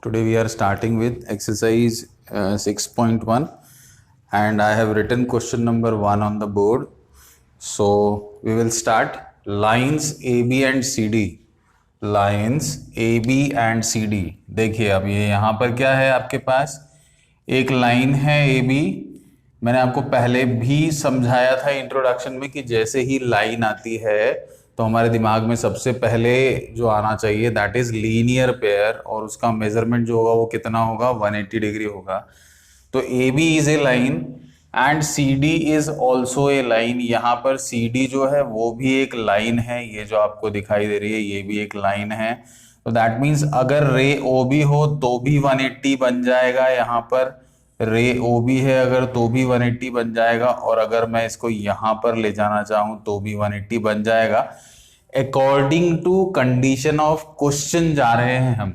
Today we are starting with exercise 6.1 and I have written question number 1 on the board. So we will start lines AB and CD. Lines AB and CD. देखिए अब ये यहाँ पर क्या है आपके पास एक लाइन है AB. मैंने आपको पहले भी समझाया था इंट्रोडक्शन में कि जैसे ही लाइन आती है तो हमारे दिमाग में सबसे पहले जो आना चाहिए दैट इज लीनियर पेयर और उसका मेजरमेंट जो होगा वो कितना होगा 180 डिग्री होगा. तो A B is a line and C D is also a line. यहाँ पर सी डी जो है वो भी एक लाइन है. ये जो आपको दिखाई दे रही है ये भी एक लाइन है. तो दैट मीन्स अगर रे ओ बी हो तो भी 180 बन जाएगा. यहाँ पर रे ओ बी है अगर तो भी 180 बन जाएगा और अगर मैं इसको यहां पर ले जाना चाहूं तो भी 180 बन जाएगा. According to condition of question जा रहे हैं हम.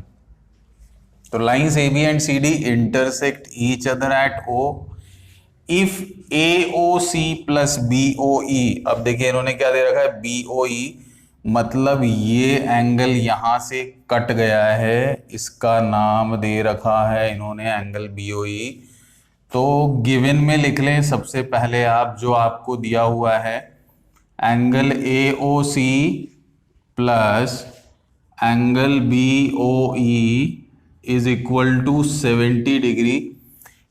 तो lines A B and C D intersect each other at O if A O C plus B O E. अब देखिए इन्होंने क्या दे रखा है बी ओ ई, मतलब ये एंगल यहां से कट गया है, इसका नाम दे रखा है इन्होंने एंगल बी ओ ई. तो गिवन में लिख लें सबसे पहले आप जो आपको दिया हुआ है angle A O C plus angle B O E is equal to 70 degree.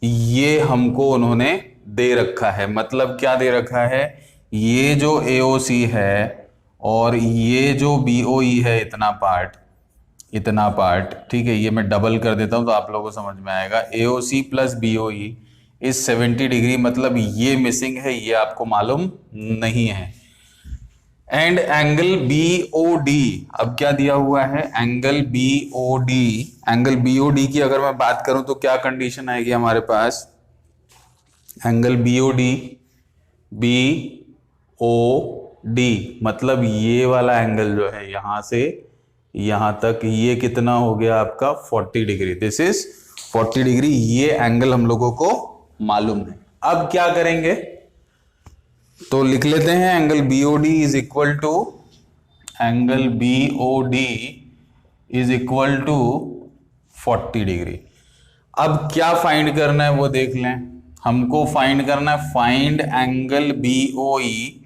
ये हमको उन्होंने दे रखा है. मतलब क्या दे रखा है, ये जो ए ओ सी है और ये जो बी ओ ई है इतना पार्ट ठीक है, ये मैं डबल कर देता हूं तो आप लोगों को समझ में आएगा. A O C plus B O E is 70 degree, मतलब ये मिसिंग है, ये आपको मालूम नहीं है. And angle B O D, अब क्या दिया हुआ है angle B O D. Angle B O D की अगर मैं बात करूं तो क्या कंडीशन आएगी हमारे पास, एंगल बी ओ डी मतलब ये वाला एंगल जो है यहां से यहां तक ये कितना हो गया आपका 40 डिग्री. This is 40 degree. ये एंगल हम लोगों को मालूम है. अब क्या करेंगे तो लिख लेते हैं angle B O D is equal to 40 degree. अब क्या फाइंड करना है वो देख लें. हमको फाइंड करना है फाइंड एंगल बी ओ ई,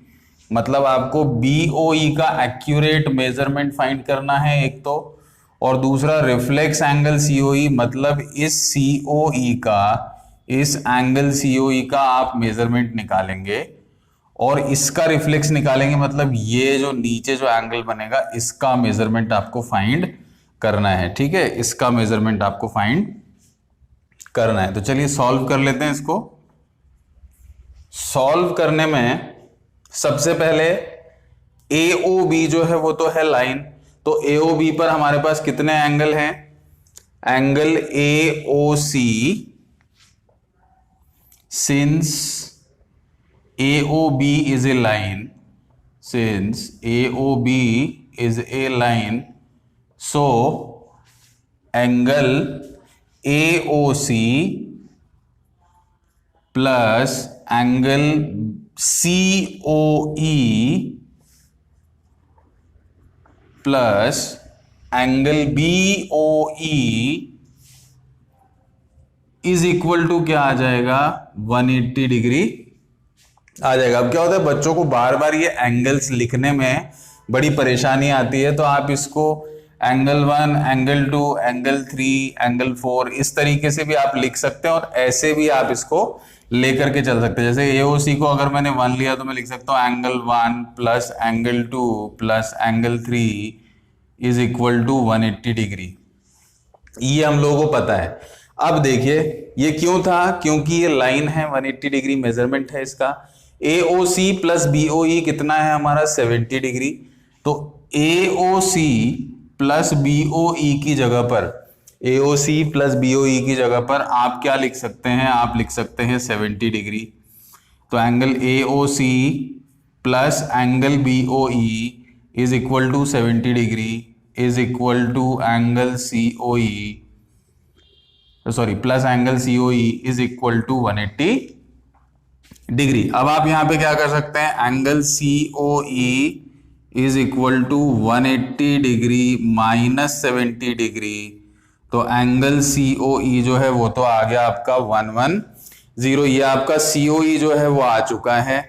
मतलब आपको बी ओ ई का एक्यूरेट मेजरमेंट फाइंड करना है एक तो, और दूसरा रिफ्लेक्स एंगल सी ओ ई, मतलब इस सी ओ ई का, इस एंगल सी ओ ई का आप मेजरमेंट निकालेंगे और इसका रिफ्लेक्स निकालेंगे, मतलब ये जो नीचे जो एंगल बनेगा इसका मेजरमेंट आपको फाइंड करना है. ठीक है, इसका मेजरमेंट आपको फाइंड करना है. तो चलिए सॉल्व कर लेते हैं इसको. सॉल्व करने में सबसे पहले ए ओ बी जो है वो तो है लाइन. तो ए ओ बी पर हमारे पास कितने एंगल हैं, angle A O C, since A O B is a line, since A O B is a line, so angle A O C plus angle C O E plus angle B O E is equal to क्या आ जाएगा 180 degree आ जाएगा. अब क्या होता है बच्चों को बार बार ये एंगल्स लिखने में बड़ी परेशानी आती है, तो आप इसको एंगल 1, एंगल 2, एंगल 3, एंगल 4 इस तरीके से भी आप लिख सकते हैं और ऐसे भी आप इसको लेकर के चल सकते हैं. जैसे एओसी को अगर मैंने 1 लिया तो मैं लिख सकता हूं angle 1 plus angle 2 plus angle 3 is equal to 180 degree. ये हम लोगों को पता है. अब देखिए ये क्यों था, क्योंकि ये लाइन है, 180 डिग्री मेजरमेंट है इसका. ए सी प्लस बी ओ ई कितना है हमारा 70 डिग्री. तो ए सी प्लस बी ओ ई की जगह पर, ए O C plus B O ई की जगह पर आप क्या लिख सकते हैं, आप लिख सकते हैं 70 डिग्री. तो angle A O C plus angle B O E is equal to 70 degree is equal to angle C O E, sorry plus angle C O E is equal to 180 degree. अब आप यहां पे क्या कर सकते हैं, angle C O E is equal to 180 degree minus 70 degree तो angle COE जो है वो तो आ गया आपका 110। ये आपका COE जो है वो आ चुका है।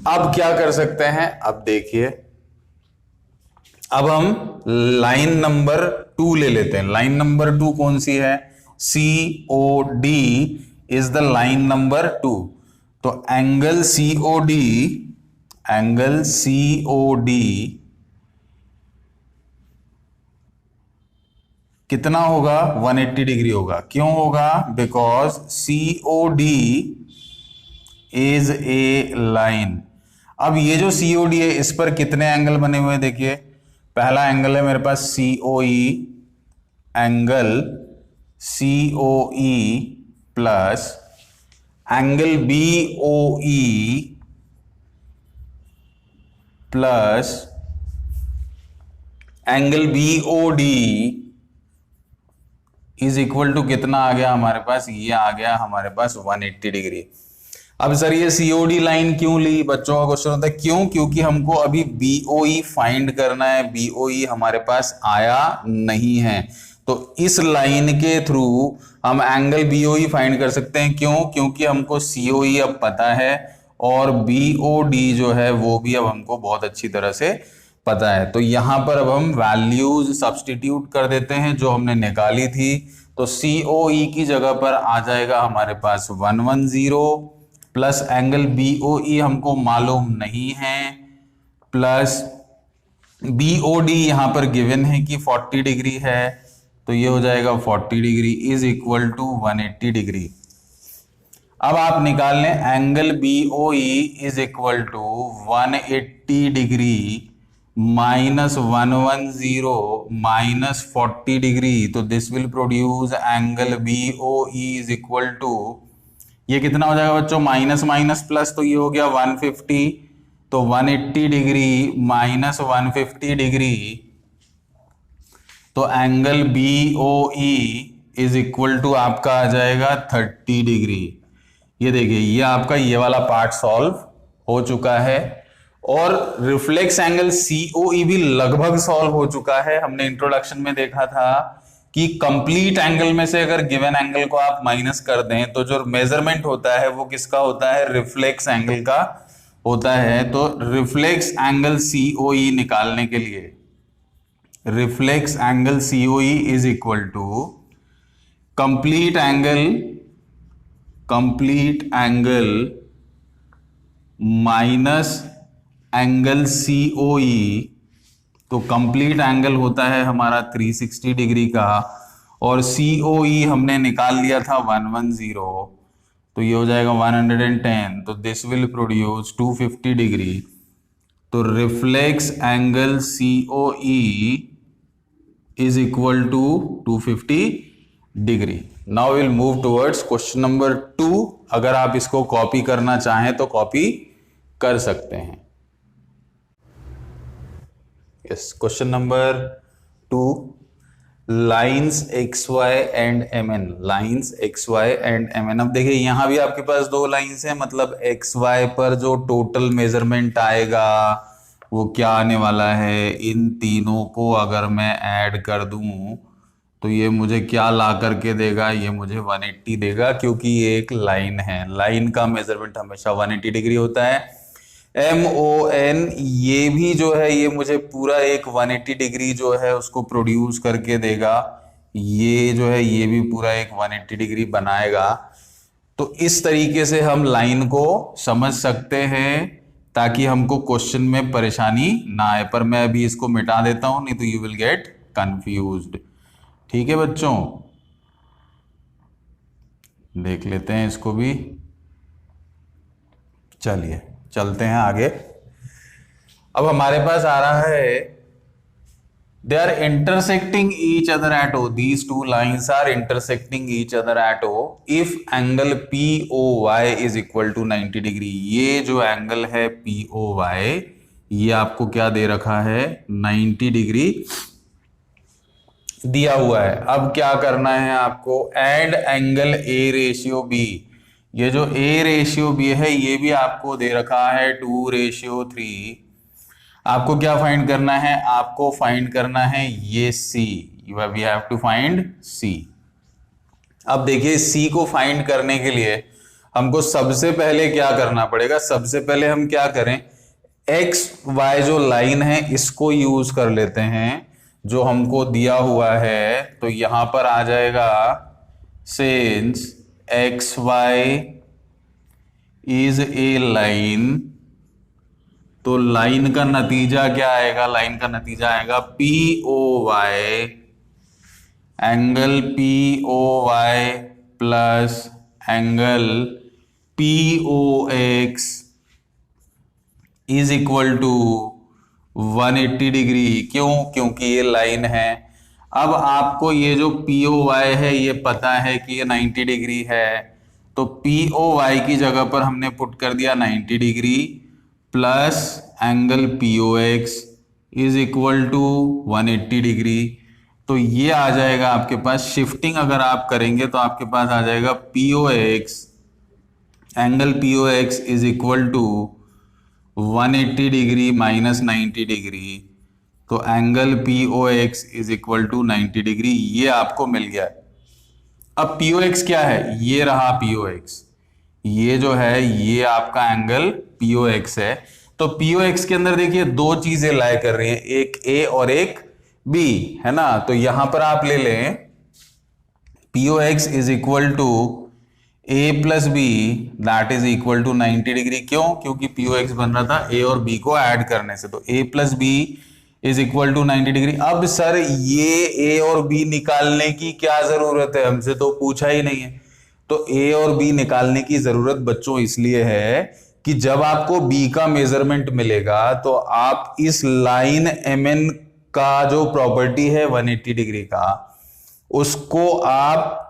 अब क्या कर सकते हैं, अब देखिए, अब हम लाइन नंबर 2 ले लेते हैं। लाइन नंबर 2 कौन सी है? COD is the line number 2। तो एंगल COD, एंगल COD कितना होगा? 180 डिग्री होगा। क्यों होगा? Because COD is a line. अब ये जो COD है इस पर कितने एंगल बने हुए हैं देखिए। पहला एंगल है मेरे पास COE, angle COE plus angle BOE plus angle BOD is equal to कितना आ गया हमारे पास? ये आ गया हमारे पास 180 डिग्री। अब सर ये COD लाइन क्यों ली? बच्चों का क्वेश्चन होता है क्यों? क्योंकि हमको अभी BOE फाइंड करना है। BOE हमारे पास आया नहीं है, तो इस लाइन के थ्रू हम एंगल BOE फाइंड कर सकते हैं। क्यों? क्योंकि हमको COE अब पता है और BOD जो है वो भी अब हमको बहुत अच्छी तरह से पता है। तो यहां पर अब हम वैल्यूज सब्स्टिट्यूट कर देते हैं जो हमने निकाली थी। तो COE की जगह पर आ जाएगा हमारे पास 110 प्लस एंगल BOE हमको मालूम नहीं है, प्लस BOD यहां पर गिवन है कि 40 डिग्री है, तो ये हो जाएगा 40 degree is equal to 180 degree. अब आप निकाल लें angle BOE is equal to 180 degree minus 110 minus 40 degree, तो this will produce angle BOE is equal to, ये कितना हो जाएगा बच्चों? माइनस माइनस प्लस, तो ये हो गया 150। तो 180 डिग्री माइनस 150 डिग्री, तो angle BOE is equal to आपका आ जाएगा 30 डिग्री। ये देखिए, ये आपका ये वाला पार्ट सॉल्व हो चुका है और रिफ्लेक्स एंगल COE भी लगभग सॉल्व हो चुका है। हमने इंट्रोडक्शन में देखा था कि कंप्लीट एंगल में से अगर गिवन एंगल को आप माइनस कर दें तो जो मेजरमेंट होता है वो किसका होता है? रिफ्लेक्स एंगल का होता है। तो रिफ्लेक्स एंगल COE निकालने के लिए reflex angle COE is equal to complete angle minus angle COE। तो कंप्लीट एंगल होता है हमारा 360 डिग्री का और COE हमने निकाल लिया था 110, तो ये हो जाएगा 110, तो दिस विल प्रोड्यूस 250 डिग्री। तो reflex angle COE is equal to 250 degree. Now will move towards question number 2। अगर आप इसको कॉपी करना चाहें तो कॉपी कर सकते हैं। Yes, question number 2, lines XY and MN। Lines XY and MN। अब देखिए यहां भी आपके पास दो लाइन्स हैं, मतलब XY पर जो टोटल मेजरमेंट आएगा वो क्या आने वाला है? इन तीनों को अगर मैं ऐड कर दूं तो ये मुझे क्या ला करके देगा? ये मुझे 180 देगा, क्योंकि ये एक लाइन है। लाइन का मेजरमेंट हमेशा 180 डिग्री होता है। MON ये भी जो है ये मुझे पूरा एक 180 डिग्री जो है उसको प्रोड्यूस करके देगा। ये जो है ये भी पूरा एक 180 डिग्री बनाएगा। तो इस तरीके से हम लाइन को समझ सकते हैं ताकि हमको क्वेश्चन में परेशानी ना आए। पर मैं अभी इसको मिटा देता हूं, नहीं तो यू विल गेट कंफ्यूज्ड। ठीक है बच्चों, देख लेते हैं इसको भी। चलिए चलते हैं आगे। अब हमारे पास आ रहा है they are intersecting each other at O. These two lines are intersecting each other at O if angle POY is equal to 90 degree. ये जो एंगल है POY ये आपको क्या दे रखा है? 90 डिग्री दिया हुआ है। अब क्या करना है आपको? And angle A/B। ये जो A/B है ये भी आपको दे रखा है 2/3। आपको क्या फाइंड करना है? आपको फाइंड करना है ये C। We have to find C. अब देखिए सी को फाइंड करने के लिए हमको सबसे पहले क्या करना पड़ेगा, सबसे पहले हम क्या करें, एक्स वाई जो लाइन है इसको यूज कर लेते हैं जो हमको दिया हुआ है। तो यहां पर आ जाएगा since X Y is a line, तो लाइन का नतीजा क्या आएगा, लाइन का नतीजा आएगा P O Y, angle P O Y plus angle P O X is equal to 180 degree. क्यों? क्योंकि ये लाइन है। अब आपको ये जो पी ओ वाई है ये पता है कि ये 90 डिग्री है, तो पी ओ वाई की जगह पर हमने पुट कर दिया 90 degree plus angle P O X is equal to 180 degree. तो ये आ जाएगा आपके पास, शिफ्टिंग अगर आप करेंगे तो आपके पास आ जाएगा P O X, angle P O X is equal to 180 degree minus 90 degree, तो angle P O X is equal to 90 degree, ये आपको मिल गया है। अब पी ओ एक्स क्या है, ये रहा पी ओ एक्स, ये जो है ये आपका एंगल पी ओ एक्स है। तो पी ओ एक्स के अंदर देखिए दो चीजें लाई कर रही हैं, एक ए और एक बी, है ना। तो यहां पर आप ले लें P O X is equal to A plus B that is equal to 90 degree. क्यों? क्योंकि पी ओ एक्स बन रहा था ए और बी को ऐड करने से, तो A plus B is equal to 90 degree. अब सर ये ए और बी निकालने की क्या जरूरत है, हमसे तो पूछा ही नहीं है। तो ए और बी निकालने की जरूरत बच्चों इसलिए है कि जब आपको बी का मेजरमेंट मिलेगा तो आप इस लाइन एम एन का जो प्रॉपर्टी है 180 डिग्री का, उसको आप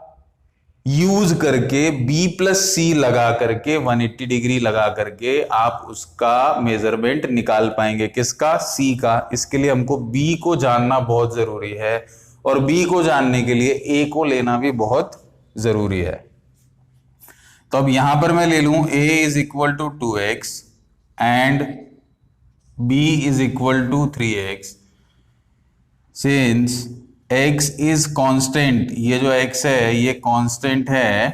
यूज करके बी प्लस सी लगा करके 180 डिग्री लगा करके आप उसका मेजरमेंट निकाल पाएंगे। किसका? सी का। इसके लिए हमको बी को जानना बहुत जरूरी है, और बी को जानने के लिए ए को लेना भी बहुत जरूरी है। तो अब यहां पर मैं ले लूं a is equal to 2x and b is equal to 3x। Since x is constant, ये जो x है ये कांस्टेंट है,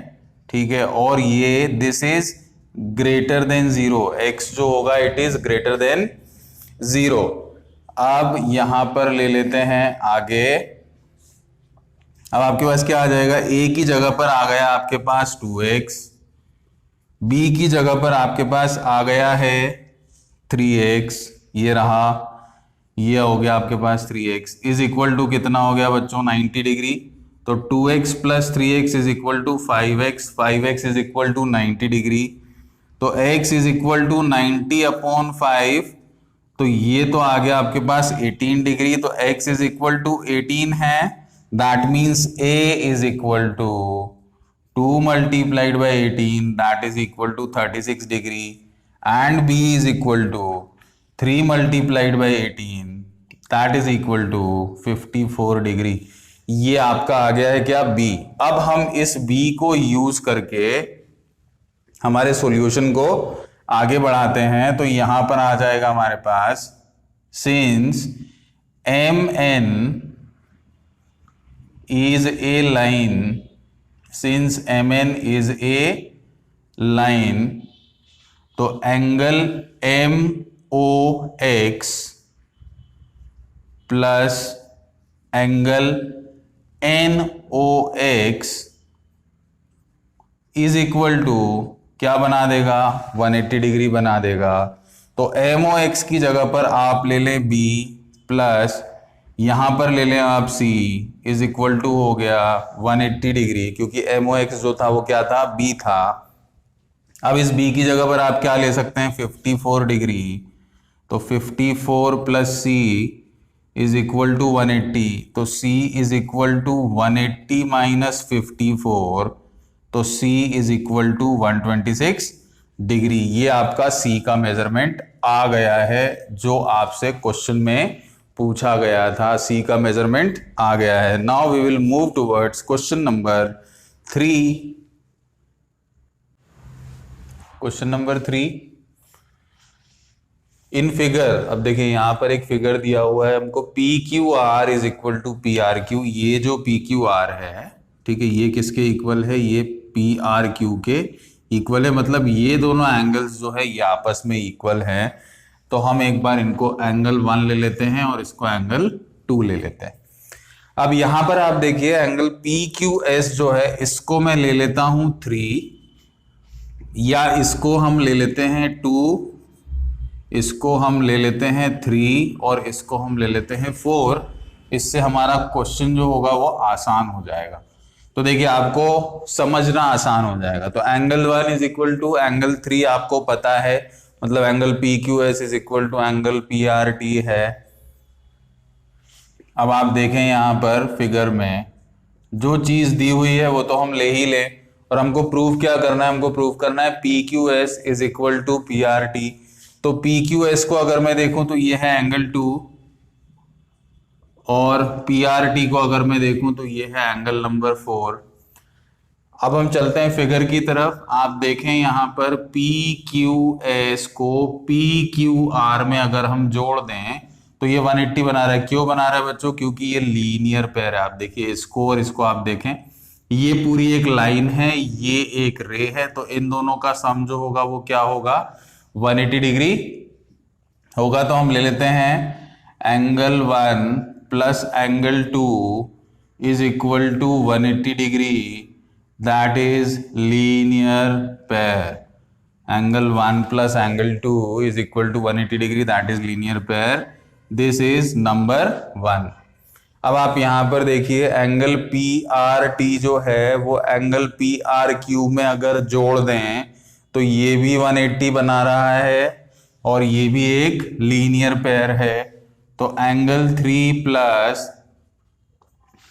ठीक है, और ये this is greater than 0, x जो होगा इट इज ग्रेटर देन 0। अब यहां पर ले लेते हैं आगे। अब आपके पास क्या आ जाएगा, a की जगह पर आ गया आपके पास 2x, b की जगह पर आपके पास आ गया है 3x, ये रहा, ये हो गया आपके पास 3x इज इक्वल टू कितना हो गया बच्चों, 90 डिग्री। तो 2x plus 3x is equal to 5x, 5x is equal to 90 degree. तो x is equal to 90 upon 5, तो ये तो आ गया आपके पास 18 डिग्री। तो x इज इक्वल टू 18 है, that means a is equal to 2 multiplied by 18 that is equal to 36 degree and b is equal to 3 multiplied by 18 that is equal to 54 degree। ये आपका आ गया है क्या, b। अब हम इस b को यूज करके हमारे सॉल्यूशन को आगे बढ़ाते हैं। तो यहां पर आ जाएगा हमारे पास since mn is a line, since mn is a line, तो angle MOX plus angle NOX is equal to क्या बना देगा, 180 डिग्री बना देगा। तो MOX की जगह पर आप ले लें B प्लस यहां पर ले लें आप C इज इक्वल टू हो गया 180 डिग्री, क्योंकि MOX जो था वो क्या था, B था। अब इस B की जगह पर आप क्या ले सकते हैं, 54 डिग्री। तो 54 plus C is equal to 180, तो C is equal to 180 minus 54, तो C is equal to 126 degree. ये आपका C का मेजरमेंट आ गया है जो आपसे क्वेश्चन में पूछा गया था। C का मेजरमेंट आ गया है। Now we will move towards question number 3। Question number 3, in figure, अब देखिए यहाँ पर एक फिगर दिया हुआ है हमको, P Q R is equal to P R Q. ये जो पी क्यू आर है, ठीक है, ये किसके इक्वल है? ये पी आर क्यू के इक्वल है। मतलब ये दोनों एंगल्स जो है ये आपस में इक्वल है। तो हम एक बार इनको एंगल 1 ले लेते हैं और इसको एंगल 2 ले लेते हैं। अब यहां पर आप देखिए एंगल पी क्यू एस जो है इसको मैं ले लेता हूं 3, या इसको हम ले लेते हैं 2, इसको हम ले लेते हैं 3 और इसको हम ले लेते हैं 4। इससे हमारा क्वेश्चन जो होगा वो आसान हो जाएगा। तो देखिए आपको समझना आसान हो जाएगा। तो angle 1 is equal to angle 3 आपको पता है, मतलब angle P Q S is equal to angle P R T है। अब आप देखें यहाँ पर फिगर में जो चीज दी हुई है वो तो हम ले ही ले, और हमको प्रूव क्या करना है? हमको प्रूव करना है P Q S is equal to P R T. तो पी क्यू एस को अगर मैं देखूं तो ये है एंगल 2, और पी आर टी को अगर मैं देखूं तो ये है एंगल नंबर 4। अब हम चलते हैं फिगर की तरफ। आप देखें यहाँ पर पी क्यू एस को पी क्यू आर में अगर हम जोड़ दें तो ये 180 बना रहा है। क्यों बना रहा है बच्चों? क्योंकि ये लीनियर पेयर है। आप देखिए इसको और इसको आप देखें, ये पूरी एक लाइन है, ये एक रे है, तो इन दोनों का सम जो होगा वो क्या होगा? 180 डिग्री होगा। तो हम ले लेते हैं angle 1 plus angle 2 is equal to 180 degree, that is linear pair. Angle 1 plus angle 2 is equal to 180 degree, that is linear pair. This is number 1। अब आप यहां पर देखिए एंगल पी आर टी जो है वो एंगल पी आर क्यू में अगर जोड़ दें तो ये भी 180 बना रहा है और ये भी एक लीनियर पेयर है। तो angle 3 plus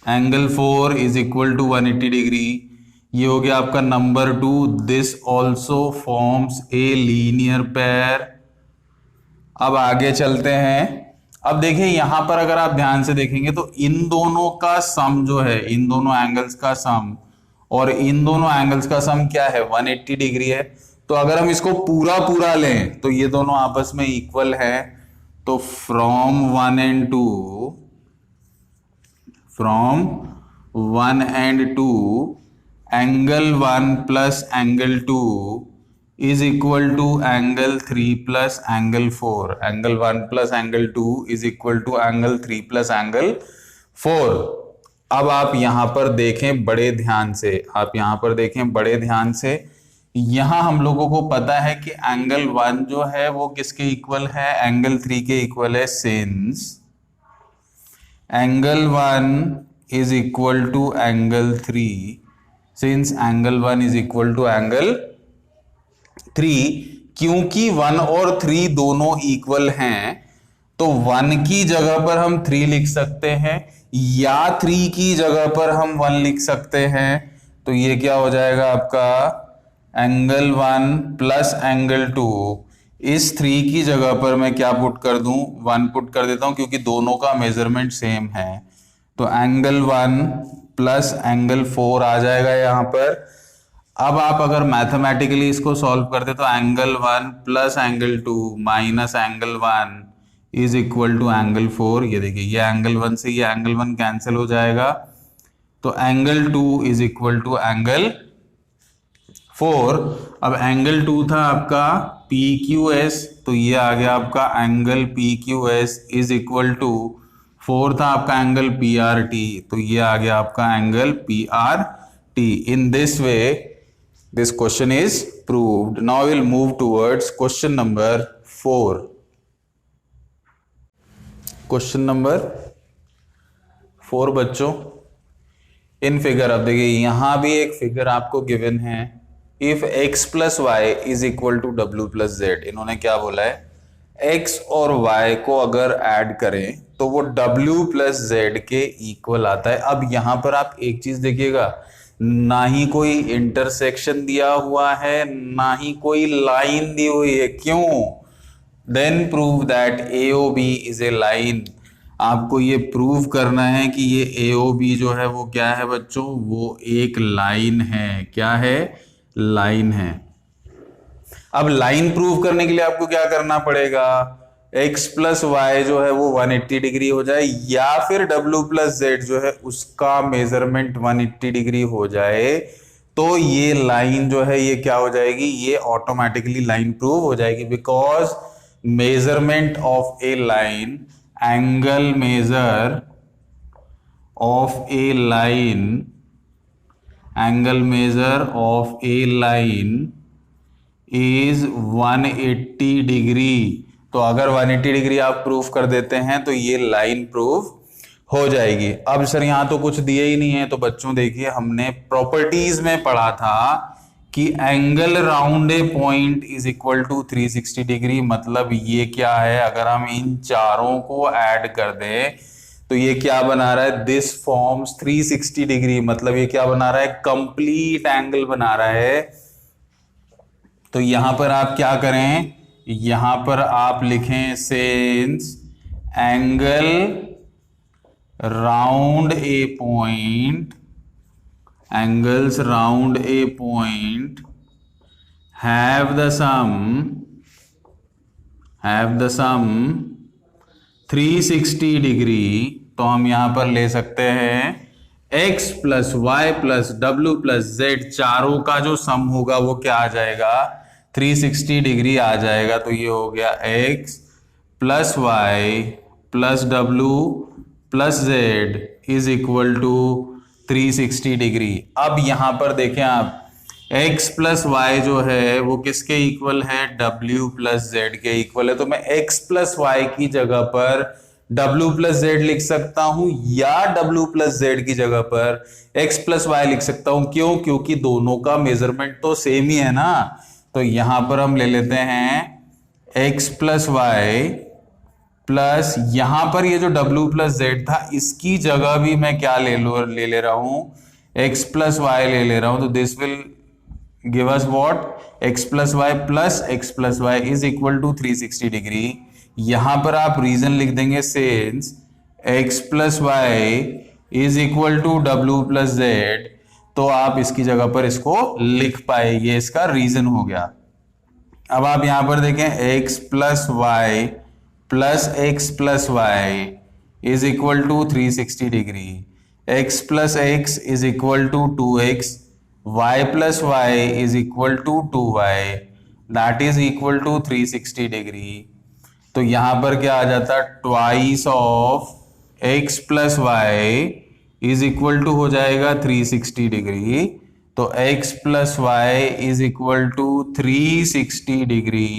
angle 4 is equal to 180 degree. ये हो गया आपका number 2। This also forms a linear pair. अब आगे चलते हैं। अब देखिए यहां पर अगर आप ध्यान से देखेंगे तो इन दोनों का सम जो है, इन दोनों एंगल्स का सम और इन दोनों एंगल्स का सम क्या है? 180 डिग्री है। तो अगर हम इसको पूरा पूरा लें तो ये दोनों आपस में इक्वल है। तो from 1 and 2, from 1 and 2 angle 1 plus angle 2 is equal to angle 3 plus angle 4. Angle 1 plus angle 2 is equal to angle 3 plus angle 4. अब आप यहां पर देखें बड़े ध्यान से, आप यहां पर देखें बड़े ध्यान से। यहां हम लोगों को पता है कि एंगल 1 जो है वो किसके इक्वल है? एंगल 3 के इक्वल है। Since angle 1 is equal to angle 3, since angle 1 is equal to angle 3, क्योंकि 1 और 3 दोनों इक्वल हैं तो 1 की जगह पर हम 3 लिख सकते हैं या 3 की जगह पर हम 1 लिख सकते हैं। तो ये क्या हो जाएगा आपका? Angle 1 plus angle 2। इस 3 की जगह पर मैं क्या पुट कर दूं? 1 पुट कर देता हूं, क्योंकि दोनों का मेजरमेंट सेम है। तो एंगल 1 प्लस एंगल 4 आ जाएगा यहां पर। अब आप अगर मैथमेटिकली इसको सॉल्व करते तो angle 1 plus angle 2 minus angle 1 is equal to angle 4। ये देखिए ये एंगल 1 से ये एंगल 1 कैंसिल हो जाएगा। तो angle 2 is equal to angle 4। अब एंगल 2 था आपका पी क्यू एस, तो ये आ गया आपका angle P Q S is equal to 4 था आपका एंगल पी आर टी, तो ये आ गया आपका angle P R T. In this way this question is proved. Now we'll move towards question number 4. Question number 4 बच्चों, इन फिगर अब देखिए यहां भी एक फिगर आपको गिवन है। If x plus Y is equal to W plus Z, इन्होंने क्या बोला है? x और y को अगर ऐड करें तो वो w प्लस जेड के इक्वल आता है। अब यहां पर आप एक चीज देखिएगा, ना ही कोई इंटरसेक्शन दिया हुआ है ना ही कोई लाइन दी हुई है। क्यों? Then prove that AOB is a line. आपको ये प्रूव करना है कि ये AOB जो है वो क्या है बच्चों? वो एक लाइन है। क्या है? लाइन है। अब लाइन प्रूव करने के लिए आपको क्या करना पड़ेगा? x प्लस वाई जो है वो 180 डिग्री हो जाए, या फिर w प्लस जेड जो है उसका मेजरमेंट 180 डिग्री हो जाए, तो ये लाइन जो है ये क्या हो जाएगी, ये ऑटोमेटिकली लाइन प्रूव हो जाएगी। Because measurement of A line, angle measure of A line, angle measure of A line is 180 degree. तो अगर 180 डिग्री आप प्रूफ कर देते हैं तो ये लाइन प्रूफ हो जाएगी। अब सर यहां तो कुछ दिए ही नहीं है, तो बच्चों देखिए हमने प्रॉपर्टीज में पढ़ा था कि angle round a point is equal to 360 degree. मतलब ये क्या है, अगर हम इन चारों को ऐड कर दें तो ये क्या बना रहा है, दिस फॉर्म्स 360 डिग्री। मतलब ये क्या बना रहा है, कंप्लीट एंगल बना रहा है। तो यहां पर आप क्या करें, यहां पर आप लिखें since angle round a point, angles round a point have the sum 360 degree. तो हम यहां पर ले सकते हैं x plus Y plus W plus Z, चारों का जो सम होगा वो क्या आ जाएगा, 360 डिग्री आ जाएगा। तो ये हो गया x plus Y plus W plus Z is equal to 360 degree. अब यहां पर देखें आप, x प्लस वाई जो है वो किसके इक्वल है, w प्लस जेड के इक्वल है। तो मैं x प्लस वाई की जगह पर w प्लस जेड लिख सकता हूं, या w प्लस जेड की जगह पर x प्लस वाई लिख सकता हूं। क्यों, क्योंकि दोनों का मेजरमेंट तो सेम ही है ना। तो यहां पर हम ले लेते हैं x प्लस वाई प्लस, यहां पर ये जो w प्लस जेड था इसकी जगह भी मैं क्या ले रहा हूं, x प्लस वाई ले रहा हूं। तो this will give us what, x plus Y plus x plus Y is equal to 360 degree. यहां पर आप रीजन लिख देंगे since x plus Y is equal to w plus Z. तो आप इसकी जगह पर इसको लिख पाए, ये इसका रीजन हो गया। अब आप यहां पर देखें x plus Y plus X plus Y is equal to 360 degree, x plus X is equal to 2x, y plus Y is equal to 2y, that is equal to 360 degree. तो यहां पर क्या आ जाता, twice of x plus Y is equal to हो जाएगा 360 degree. तो x plus Y is equal to 360 degree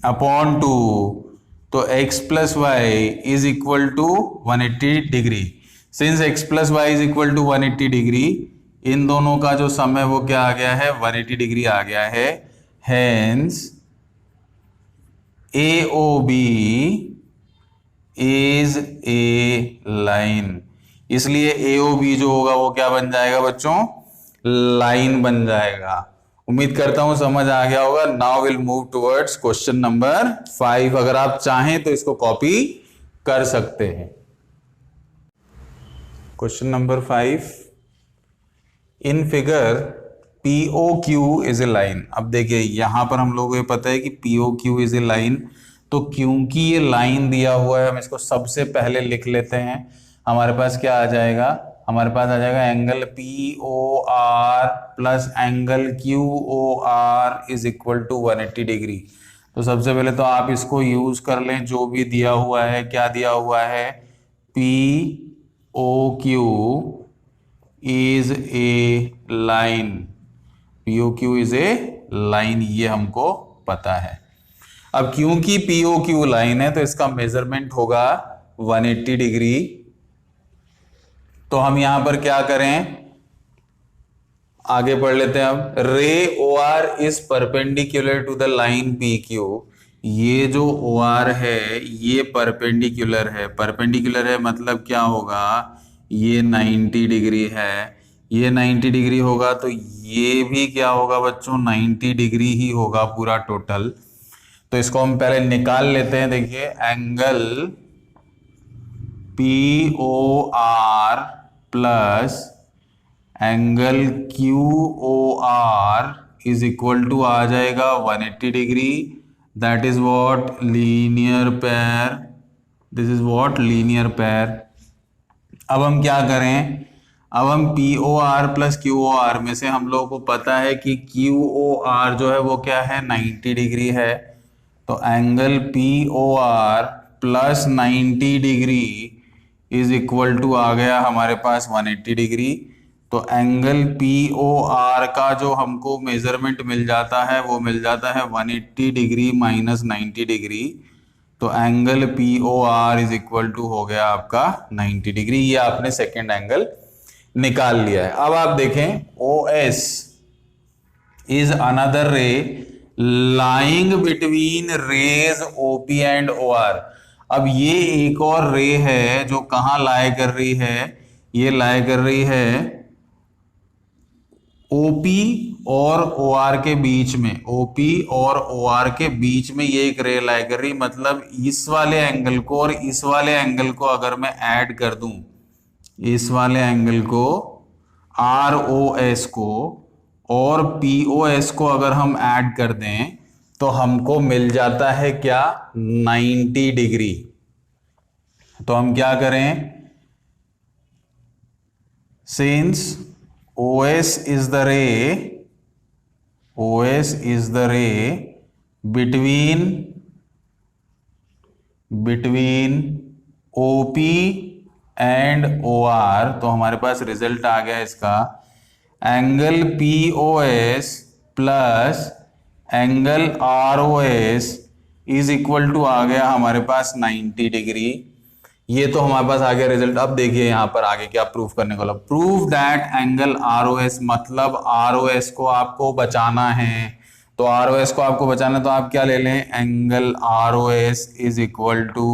upon 2। तो x plus Y is equal to 180 degree. Since x plus Y is equal to 180 degree, इन दोनों का जो सम है वो क्या आ गया है, 180 डिग्री आ गया है। Hence AOB is a line. इसलिए AOB जो होगा वो क्या बन जाएगा बच्चों, लाइन बन जाएगा। उम्मीद करता हूं समझ आ गया होगा। Now will move towards question number 5। अगर आप चाहें तो इसको कॉपी कर सकते हैं। Question number 5, in figure POQ is a line. अब देखिए यहां पर हम लोगों को पता है कि POQ इज ए लाइन, तो क्योंकि ये लाइन दिया हुआ है हम इसको सबसे पहले लिख लेते हैं। हमारे पास क्या आ जाएगा, हमारे पास आ जाएगा angle POR plus angle QOR is equal to 180 degree. तो सबसे पहले तो आप इसको यूज कर लें, जो भी दिया हुआ है, क्या दिया हुआ है, POQ is a line, POQ is a line, ये हमको पता है। अब क्योंकि POQ लाइन है तो इसका मेजरमेंट होगा 180 डिग्री। तो हम यहां पर क्या करें, आगे पढ़ लेते हैं। अब ray OR is perpendicular to the line PQ। ये जो OR है ये परपेंडिकुलर है। परपेंडिकुलर है मतलब क्या होगा, ये 90 डिग्री है, ये 90 डिग्री होगा, तो ये भी क्या होगा बच्चों, 90 डिग्री ही होगा पूरा टोटल। तो इसको हम पहले निकाल लेते हैं। देखिए angle POR plus angle QOR is equal to आ जाएगा 180 degree that is what linear pair, this is what linear pair. अब हम क्या करें, अब हम P O R plus Q O R में से हम लोगों को पता है कि क्यू ओ आर जो है वो क्या है 90 डिग्री है, तो angle P O R plus 90 degree is equal to आ गया हमारे पास 180 डिग्री। तो एंगल पी ओ आर का जो हमको मेजरमेंट मिल जाता है वो मिल जाता है 180 डिग्री माइनस 90 डिग्री, तो angle P O R is equal to हो गया आपका 90 डिग्री। ये आपने सेकेंड एंगल निकाल लिया है। अब आप देखें O S is another ray lying between rays OP and O R. अब ये एक और रे है जो कहां लाए कर रही है, ये लाए कर रही है ओपी और ओ आर के बीच में, ओपी और ओ आर के बीच में ये एक रे लाए कर रही, मतलब इस वाले एंगल को और इस वाले एंगल को अगर मैं ऐड कर दूं, इस वाले एंगल को आर ओ एस को और पी ओ एस को अगर हम ऐड कर दें तो हमको मिल जाता है क्या 90 डिग्री। तो हम क्या करें, since OS is the ray, OS is the ray between OP and OR, तो हमारे पास रिजल्ट आ गया इसका, angle POS plus angle ROS is equal to आ गया हमारे पास 90 डिग्री। ये तो हमारे पास आ गया रिजल्ट। अब देखिए यहां पर आगे क्या प्रूफ करने को, प्रूव दैट एंगल ROS, मतलब ROS को आपको बचाना है, तो ROS को आपको बचाना है तो आप क्या ले लें, angle ROS is equal to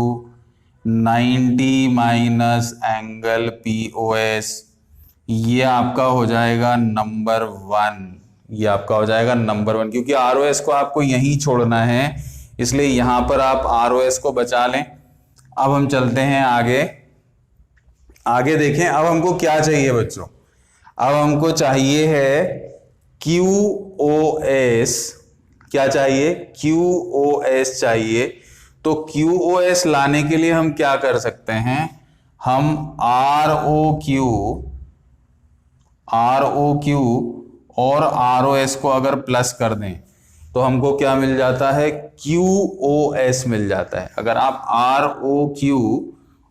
90 minus angle POS, ये आपका हो जाएगा नंबर 1, ये आपका हो जाएगा नंबर 1, क्योंकि ROS को आपको यहीं छोड़ना है इसलिए यहां पर आप ROS को बचा लें। अब हम चलते हैं आगे, आगे देखें अब हमको क्या चाहिए बच्चों, अब हमको चाहिए है QoS, क्या चाहिए, QoS चाहिए। तो QoS लाने के लिए हम क्या कर सकते हैं, हम ROQ और ROS को अगर प्लस कर दें तो हमको क्या मिल जाता है, QoS मिल जाता है। अगर आप ROQ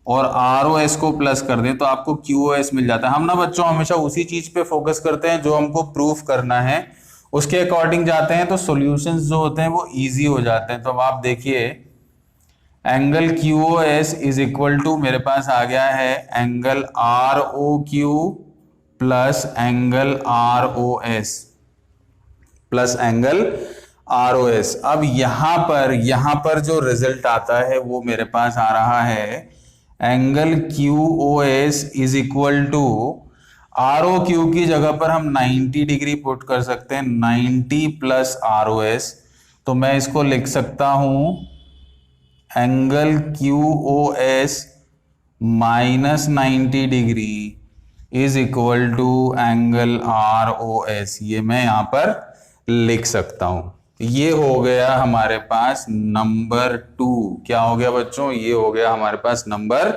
और ROS को प्लस कर दें तो आपको QoS मिल जाता है। हम ना बच्चों हमेशा उसी चीज पे फोकस करते हैं जो हमको प्रूफ करना है, उसके अकॉर्डिंग जाते हैं तो सॉल्यूशंस जो होते हैं वो इजी हो जाते हैं। तो अब आप देखिए angle QoS is equal to मेरे पास आ गया है angle ROQ plus angle ROS plus angle ROS। अब यहां पर जो रिजल्ट आता है वो मेरे पास आ रहा है angle QoS is equal to ROQ की जगह पर हम 90 डिग्री पुट कर सकते हैं, 90 प्लस ROS, तो मैं इसको लिख सकता हूं angle QoS minus 90 degree is equal to angle ROS, ये मैं यहां पर लिख सकता हूं। ये हो गया हमारे पास नंबर 2, क्या हो गया बच्चों, ये हो गया हमारे पास नंबर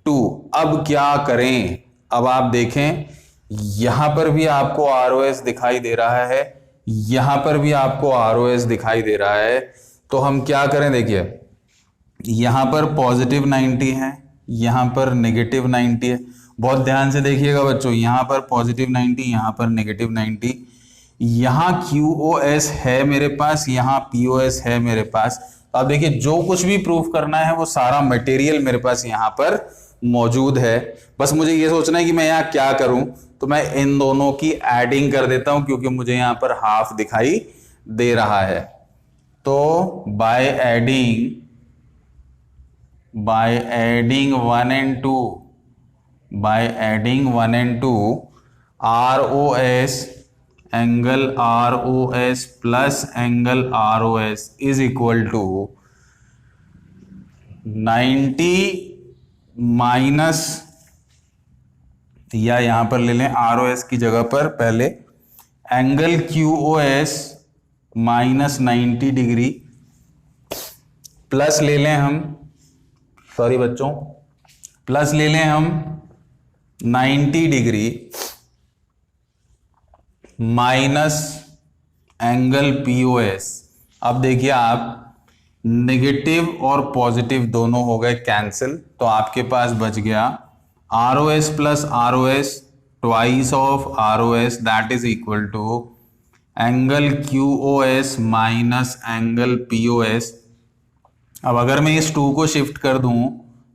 2। अब क्या करें, अब आप देखें यहां पर भी आपको ROS दिखाई दे रहा है, यहां पर भी आपको ROS दिखाई दे रहा है, तो हम क्या करें, देखिए यहां पर पॉजिटिव 90 है, यहां पर नेगेटिव 90 है, बहुत ध्यान से देखिएगा बच्चों, यहां पर पॉजिटिव 90, यहां पर नेगेटिव 90, यहां QoS है मेरे पास, यहां POS है मेरे पास। तो आप देखिए जो कुछ भी प्रूफ करना है वो सारा मटेरियल मेरे पास यहां पर मौजूद है, बस मुझे ये सोचना है कि मैं यहां क्या करूं, तो मैं इन दोनों की एडिंग कर देता हूं क्योंकि मुझे यहां पर हाफ दिखाई दे रहा है। तो by adding 1 and 2, by adding 1 and 2, ROS, angle ROS plus angle ROS is equal to 90 minus, या यहां पर ले लें ROS की जगह पर पहले angle QoS minus 90 degree plus ले लें हम, सॉरी बच्चों, प्लस ले लें हम 90 डिग्री माइनस एंगल POS। अब देखिए आप, नेगेटिव और पॉजिटिव दोनों हो गए कैंसिल, तो आपके पास बच गया ROS plus ROS twice of ROS, that is equal to angle QOS minus angle POS। अब अगर मैं इस 2 को शिफ्ट कर दूं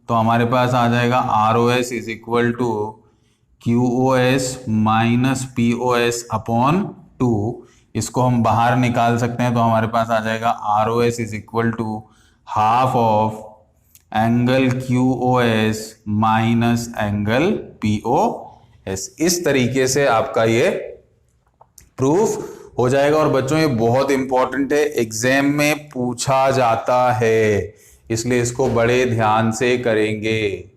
तो हमारे पास आ जाएगा ROS is equal to QOS minus POS upon 2। इसको हम बाहर निकाल सकते हैं तो हमारे पास आ जाएगा ROS is equal to half of angle QOS minus angle POS। इस तरीके से आपका ये प्रूफ हो जाएगा। और बच्चों ये बहुत इंपॉर्टेंट है, एग्जाम में पूछा जाता है, इसलिए इसको बड़े ध्यान से करेंगे।